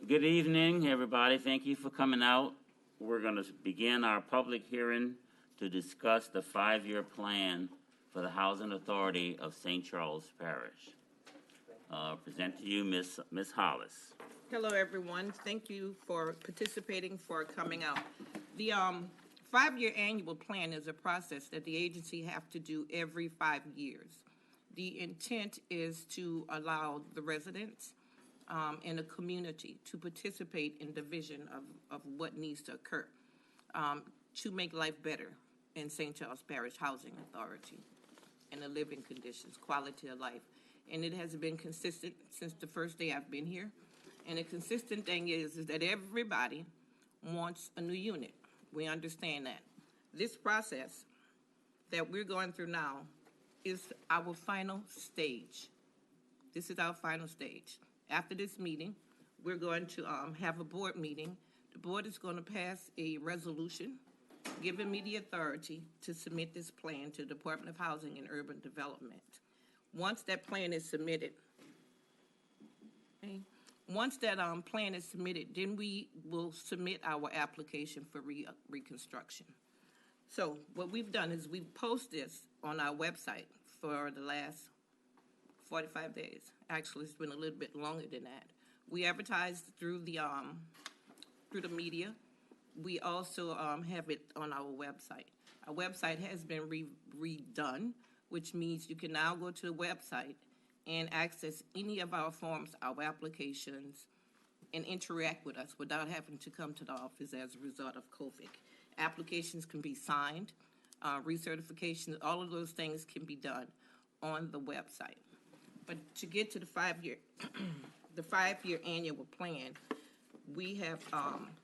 Good evening, everybody. Thank you for coming out. We're going to begin our public hearing to discuss the 5-year plan for the Housing Authority of St. Charles Parish. Present to you, Ms. Hollis. Hello, everyone. Thank you for participating, for coming out. The 5-year annual plan is a process that the agency have to do every 5 years. The intent is to allow the residents in the community to participate in the vision of what needs to occur to make life better in St. Charles Parish Housing Authority and the living conditions, quality of life. And it has been consistent since the first day I've been here. And the consistent thing is that everybody wants a new unit. We understand that. This process that we're going through now is our final stage. This is our final stage. After this meeting, we're going to have a board meeting. The board is going to pass a resolution giving me the authority to submit this plan to the Department of Housing and Urban Development. Once that plan is submitted, plan is submitted, then we will submit our application for reconstruction. So what we've done is we've posted this on our website for the last 45 days. Actually, it's been a little bit longer than that. We advertised through the media. We also have it on our website. Our website has been redone, which means you can now go to the website and access any of our forms, our applications, and interact with us without having to come to the office as a result of COVID. Applications can be signed, recertification, all of those things can be done on the website. But to get to the 5-year, the 5-year annual plan, we have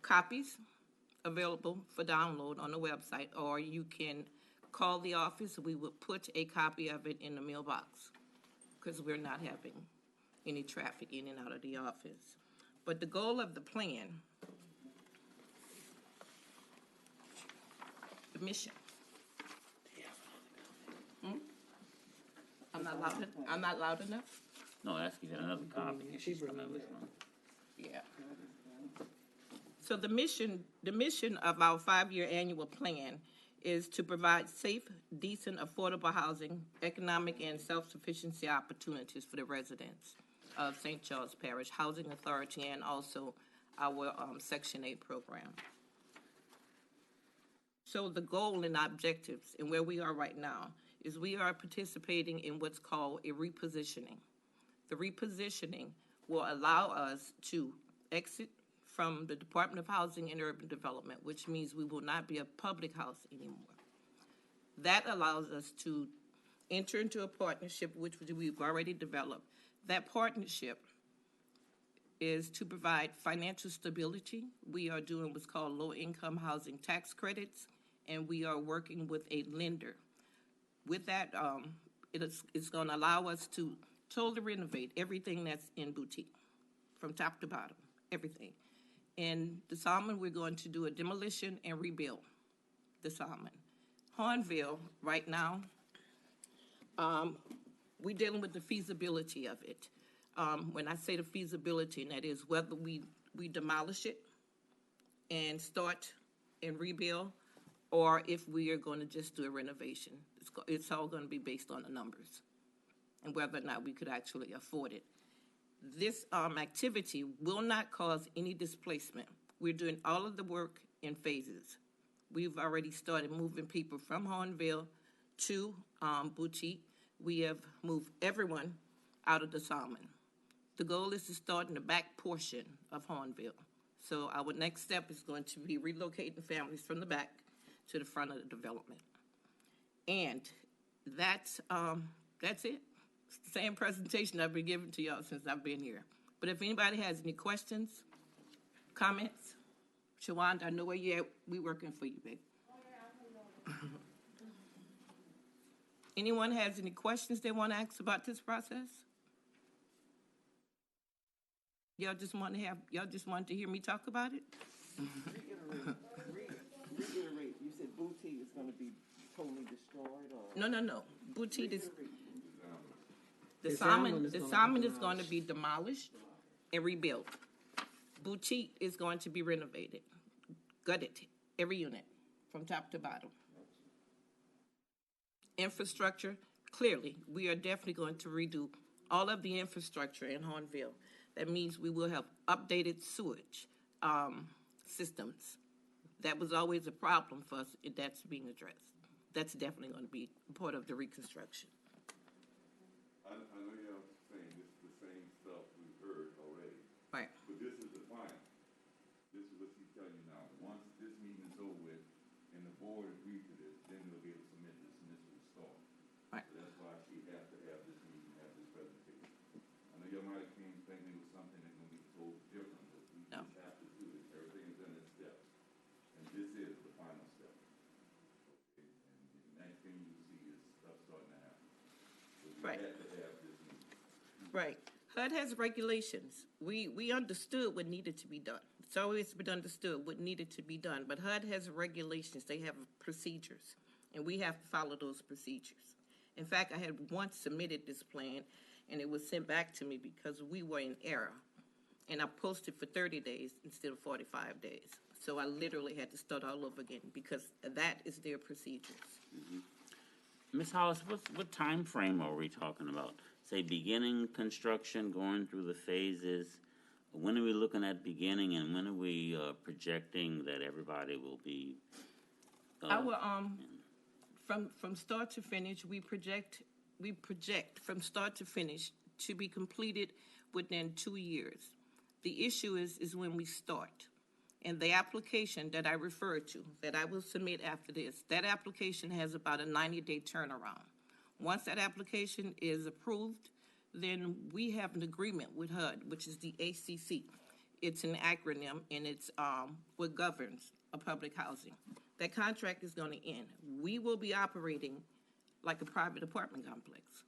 copies available for download on the website, or you can call the office. We will put a copy of it in the mailbox because we're not having any traffic in and out of the office. But the goal of the plan, the mission. I'm not loud enough? No, ask you another copy. She's coming with one. Yeah. So the mission of our 5-year annual plan is to provide safe, decent, affordable housing, economic, and self-sufficiency opportunities for the residents of St. Charles Parish Housing Authority and also our Section 8 program. So the goal and objectives and where we are right now is we are participating in what's called a repositioning. The repositioning will allow us to exit from the Department of Housing and Urban Development, which means we will not be a public house anymore. That allows us to enter into a partnership, which we've already developed. That partnership is to provide financial stability. We are doing what's called low-income housing tax credits, and we are working with a lender. With that, it's going to allow us to totally renovate everything that's in boutique, from top to bottom, everything. In the Salmon, we're going to do a demolition and rebuild the Salmon. Hornville, right now, we're dealing with the feasibility of it. When I say the feasibility, and that is whether we demolish it and start and rebuild, or if we are going to just do a renovation. It's all going to be based on the numbers and whether or not we could actually afford it. This activity will not cause any displacement. We're doing all of the work in phases. We've already started moving people from Hornville to Boutique. We have moved everyone out of the Salmon. The goal is to start in the back portion of Hornville. So our next step is going to be relocating families from the back to the front of the development. And that's it. It's the same presentation I've been giving to y'all since I've been here. But if anybody has any questions, comments, Shawanda, I know where you're at. We're working for you, babe. Anyone has any questions they want to ask about this process? Y'all just wanted to hear me talk about it? Reiterate. You said Boutique is going to be totally destroyed, or No. Boutique is the Salmon is going to be demolished and rebuilt. Boutique is going to be renovated, gutted, every unit, from top to bottom. Infrastructure, clearly, we are definitely going to redo all of the infrastructure in Hornville. That means we will have updated sewage systems. That was always a problem for us, and that's being addressed. That's definitely going to be part of the reconstruction. I know you're saying this is the same stuff we've heard already, Right. but this is the final. This is what she's telling you now. Once this meeting is over with and the board agrees to this, then we'll be able to submit this and this will start. Right. So that's why she has to have this meeting, have this presentation. I know you might have came thinking it was something that's gonna be totally different, but we No. just have to do this. Everything is in its steps. And this is the final step. Okay, and the next thing you see is stuff starting to happen. So we Right. had to have this meeting. Right. HUD has regulations. We understood what needed to be done. It's always been understood what needed to be done, but HUD has regulations. They have procedures, and we have to follow those procedures. In fact, I had once submitted this plan, and it was sent back to me because we were in error. And I posted for 30 days instead of 45 days. So I literally had to start all over again because that is their procedures. Ms. Hollis, what time frame are we talking about? Say beginning construction, going through the phases. When are we looking at beginning, and when are we projecting that everybody will be? From start to finish, we project from start to finish to be completed within 2 years. The issue is when we start. And the application that I referred to, that I will submit after this, that application has about a 90-day turnaround. Once that application is approved, then we have an agreement with HUD, which is the ACC. It's an acronym, and it's what governs a public housing. That contract is going to end. We will be operating like a private apartment complex.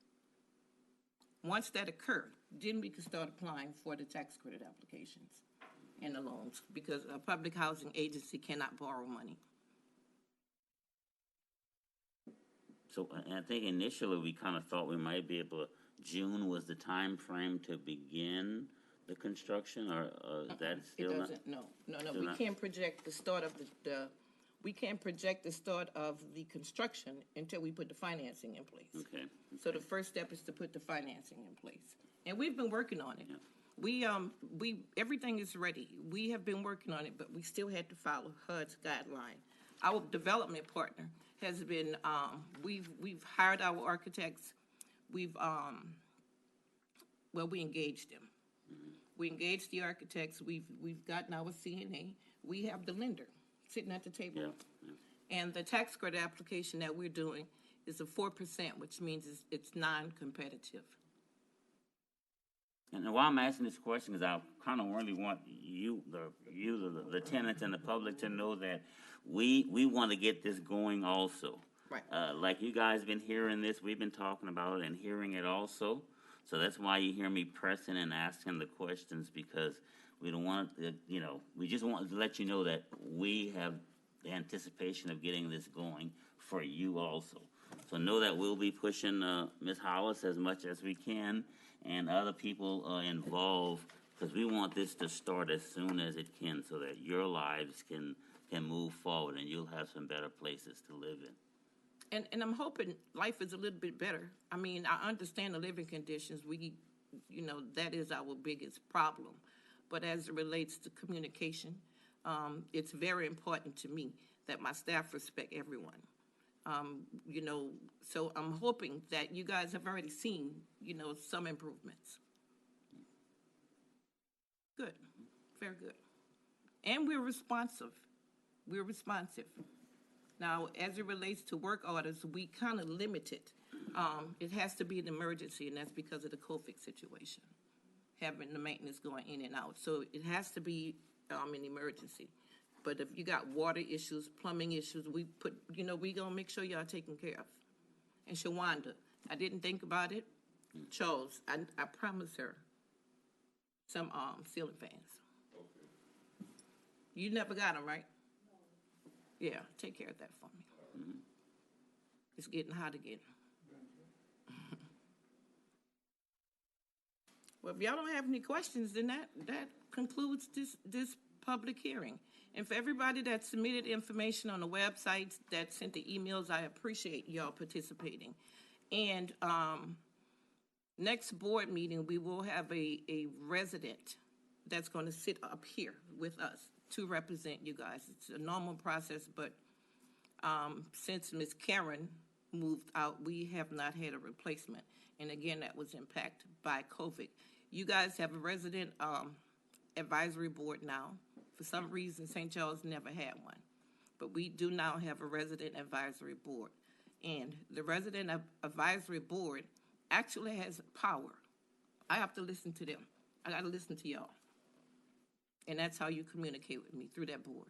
Once that occurs, then we can start applying for the tax credit applications and the loans, because a public housing agency cannot borrow money. So I think initially we kind of thought we might be able to, June was the time frame to begin the construction, or that's still It not? doesn't, no, Still we not? can't project the start of we can't project the start of the construction until we put the financing in place. Okay. So the first step is to put the financing in place. And we've been working on it. Yeah. Everything is ready. We have been working on it, but we still had to follow HUD's guideline. Our development partner has been, we've hired our architects. We engaged them. We engaged the architects. We've gotten our CNA. We have the lender sitting at the table. Yeah. And the tax credit application that we're doing is a 4%, which means it's non-competitive. And why I'm asking this question is I kind of really want the tenants and the public to know that we want to get this going also. Right. Like you guys been hearing this, we've been talking about it and hearing it also. So that's why you hear me pressing and asking the questions, because we don't want to, we just want to let you know that we have the anticipation of getting this going for you also. So know that we'll be pushing Ms. Hollis as much as we can, and other people involved, because we want this to start as soon as it can, so that your lives can move forward and you'll have some better places to live in. And I'm hoping life is a little bit better. I mean, I understand the living conditions. That is our biggest problem. But as it relates to communication, it's very important to me that my staff respect everyone. So I'm hoping that you guys have already seen, some improvements. Good, very good. And we're responsive. Now, as it relates to work orders, we kind of limit it. It has to be an emergency, and that's because of the COVID situation, having the maintenance going in and out. So it has to be an emergency. But if you got water issues, plumbing issues, we gonna make sure y'all taken care of. And Shawanda, I didn't think about it. Charles, I promised her some ceiling fans. Okay. You never got them, right? Yeah, take care of that for me. It's getting hot again. Well, if y'all don't have any questions, then that concludes this public hearing. And for everybody that submitted information on the websites, that sent the emails, I appreciate y'all participating. And next board meeting, we will have a resident that's going to sit up here with us to represent you guys. It's a normal process, but since Ms. Karen moved out, we have not had a replacement. And again, that was impacted by COVID. You guys have a resident advisory board now. For some reason, St. Charles never had one. But we do now have a resident advisory board. And the resident advisory board actually has power. I have to listen to them. I got to listen to y'all. And that's how you communicate with me, through that board.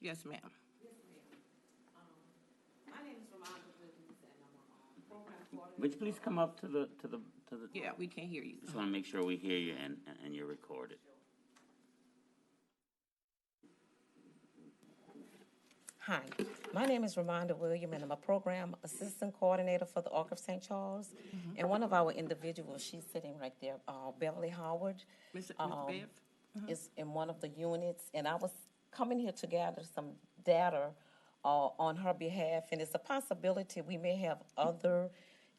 Yes, ma'am. Yes, ma'am. My name is Ramona Williams, and I'm a program coordinator. Would you please come up to the? Yeah, we can't hear you. Just want to make sure we hear you and you're recorded. Hi, my name is Ramonda Williams, and I'm a program assistant coordinator for the Ark of St. Charles. And one of our individuals, she's sitting right there, Beverly Howard, Ms. Bev? is in one of the units. And I was coming here to gather some data on her behalf, and it's a possibility we may have other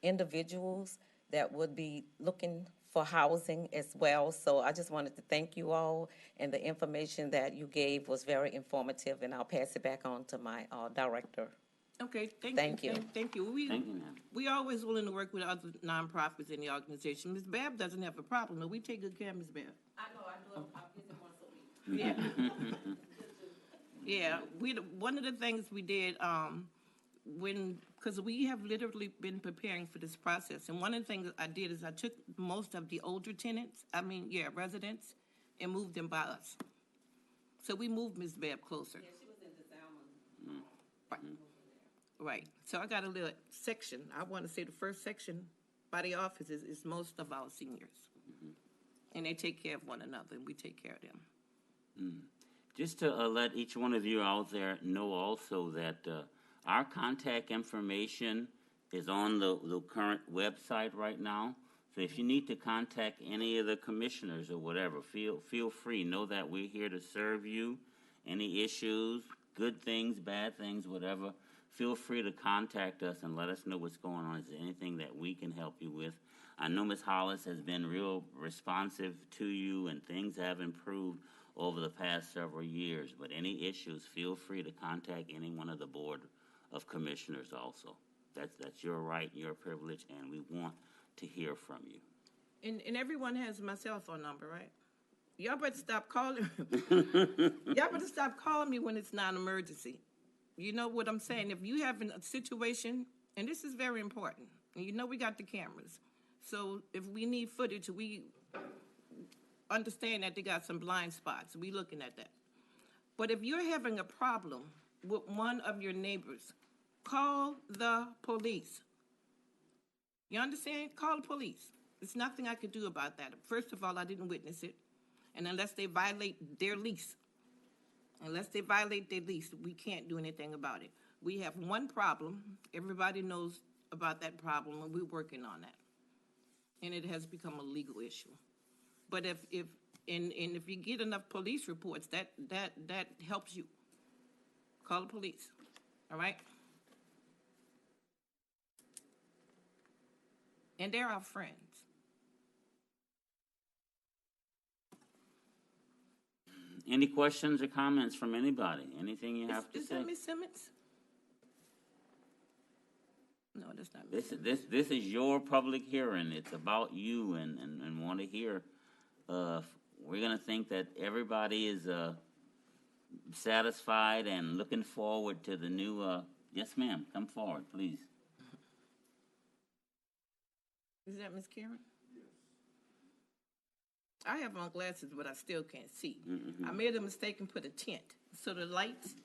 individuals that would be looking for housing as well. So I just wanted to thank you all, and the information that you gave was very informative, and I'll pass it back on to my director. Okay, Thank you. Thank you. Thank you, ma'am. We always willing to work with other nonprofits in the organization. Ms. Babb doesn't have a problem, but we take good care of Ms. Babb. I know, I do. I visit once a week. Yeah. Yeah, one of the things we did, because we have literally been preparing for this process, and one of the things I did is I took most of the older residents, and moved them by us. So we moved Ms. Babb closer. Yeah, she was in the Right. Right. So I got a little section. I want to say the first section by the office is most of our seniors. And they take care of one another, and we take care of them. Just to let each one of you out there know also that our contact information is on the current website right now. So if you need to contact any of the commissioners or whatever, feel free. Know that we're here to serve you. Any issues, good things, bad things, whatever, feel free to contact us and let us know what's going on. Is there anything that we can help you with? I know Ms. Hollis has been real responsive to you, and things have improved over the past several years. But any issues, feel free to contact any one of the board of commissioners also. That's your right, your privilege, and we want to hear from you. And everyone has my cell phone number, right? Y'all better stop calling. Y'all better stop calling me when it's not an emergency. You know what I'm saying? If you have a situation, and this is very important, and you know we got the cameras, so if we need footage, we understand that they got some blind spots. We looking at that. But if you're having a problem with one of your neighbors, call the police. You understand? Call the police. There's nothing I could do about that. First of all, I didn't witness it. And unless they violate their lease, we can't do anything about it. We have one problem. Everybody knows about that problem, and we're working on that. And it has become a legal issue. But if you get enough police reports, that helps you. Call the police. All right? And they're our friends. Any questions or comments from anybody? Anything you have to Is say? that Ms. Simmons? No, that's not Ms. This is your public hearing. It's about you, and want to hear. We're gonna think that everybody is satisfied and looking forward to the new. Yes, ma'am. Come forward, please. Is that Ms. Karen? Yes. I have on glasses, but I still can't see. I made a mistake and put a tint. So the lights,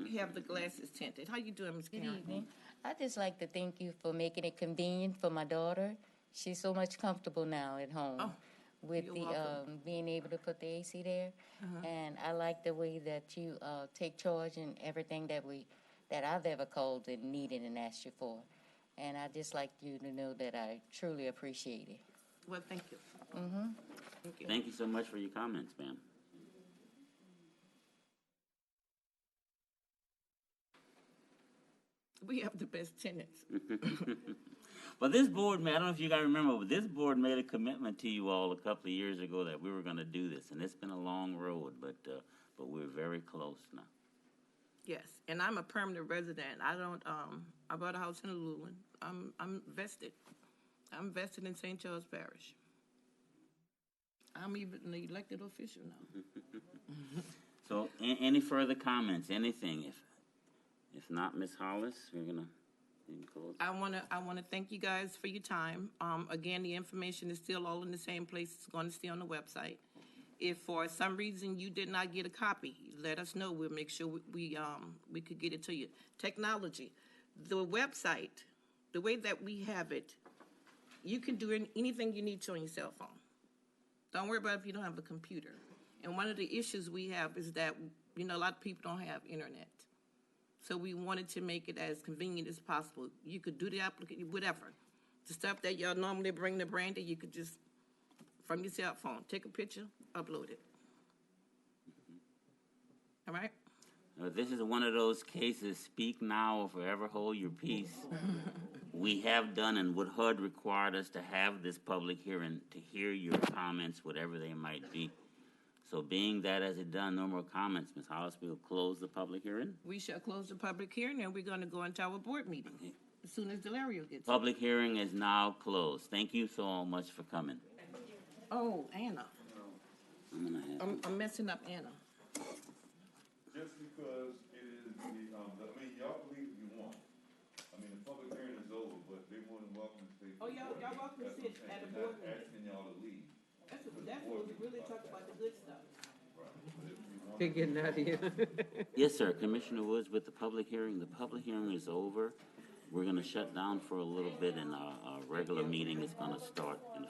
you have the glasses tinted. How you doing, Ms. Karen? Good evening. I'd just like to thank you for making it convenient for my daughter. She's so much comfortable now at home with you're the welcome. being able to put the AC there. And I like the way that you take charge in everything that I've ever called and needed and asked you for. And I'd just like you to know that I truly appreciate it. Well, thank you. Thank you. Thank you so much for your comments, ma'am. We have the best tenants. But this board, man, I don't know if you guys remember, but this board made a commitment to you all a couple of years ago that we were going to do this, and it's been a long road, but we're very close now. Yes, and I'm a permanent resident. I don't, I bought a house in Llewellyn. I'm vested. I'm vested in St. Charles Parish. I'm even an elected official now. So, any further comments, anything? If not, Ms. Hollis, we're gonna close. I wanna thank you guys for your time. Again, the information is still all in the same place. It's gonna stay on the website. If for some reason you did not get a copy, let us know. We'll make sure we could get it to you. Technology, the website, the way that we have it, you can do anything you need to on your cell phone. Don't worry about if you don't have a computer. And one of the issues we have is that, a lot of people don't have internet. So we wanted to make it as convenient as possible. You could do the application, whatever. The stuff that y'all normally bring to Brandy, you could just, from your cell phone, take a picture, upload it. All right? This is one of those cases, speak now or forever hold your peace. We have done and what HUD required us to have this public hearing to hear your comments, whatever they might be. So being that as it done, no more comments, Ms. Hollis, we'll close the public hearing. We shall close the public hearing, and we're going to go into our board meeting as soon as Delario gets here. Public hearing is now closed. Thank you so much for coming. Oh, Anna. I'm gonna have I'm messing up Anna. Just because it is y'all believe you want. The public hearing is over, but they're more than welcome to stay. Oh, y'all welcome to sit at a board meeting. Asking y'all to leave. That's what we really talk about, the good stuff. They're getting out of here. Yes, sir. Commissioner Woods with the public hearing. The public hearing is over. We're going to shut down for a little bit, and our regular meeting is going to start in a